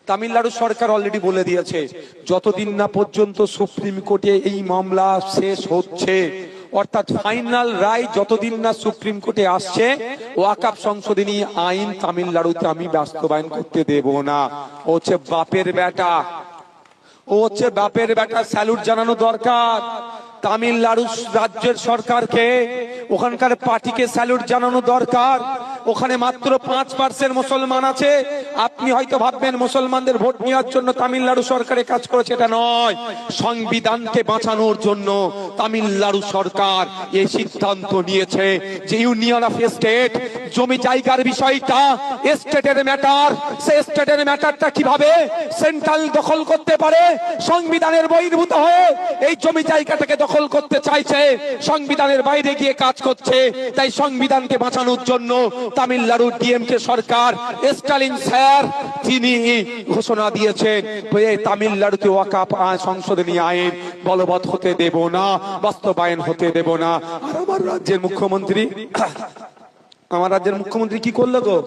তামিলনাড়ু সরকার already বলে দিয়েছে যতদিন না পর্যন্ত সুপ্রিম কোর্টে এই মামলা শেষ হচ্ছে, অর্থাৎ ফাইনাল রায় যতদিন না সুপ্রিম কোর্টে আসছে, ওয়াকফ সংশোধনী আইন তামিলনাড়ুতে আমি বাস্তবায়ন করতে দেব না। ও হচ্ছে বাপের বেটা, ও হচ্ছে বাপের বেটা, স্যালুট জানানো দরকার তামিলনাড়ু রাজ্যের সরকারকে, ওখানকার পার্টিকে স্যালুট জানানো দরকার। ওখানে মাত্র 5% মুসলমান আছে। আপনি হয়তো ভাববেন মুসলমানদের ভোট নেওয়ার জন্য তামিলনাড়ু সরকারের কাজ করেছে, এটা নয়। সংবিধানকে বাঁচানোর জন্য তামিলনাড়ু সরকার এই সিদ্ধান্ত নিয়েছে যে ইউনিয়ন অফ স্টেট, জমি জায়গার বিষয়টা স্টেটের ম্যাটার, সেই স্টেটের ম্যাটারটা কিভাবে সেন্ট্রাল দখল করতে পারে, সংবিধানের বহির্ভূত হয়ে এই জমি জায়গাটাকে দখল করতে চাইছে, সংবিধানের বাইরে গিয়ে কাজ করছে। তাই সংবিধানকে বাঁচানোর জন্য তামিলনাড়ু ডিএমকে সরকার, স্টালিন স্যার, তিনি ঘোষণা দিয়েছেন তামিলনাড়ুতে ওয়াকফ সংশোধনী আইন বলবৎ হতে দেব না, বাস্তবায়ন হতে দেব না। আর আমার রাজ্যের মুখ্যমন্ত্রী কি করলো গো?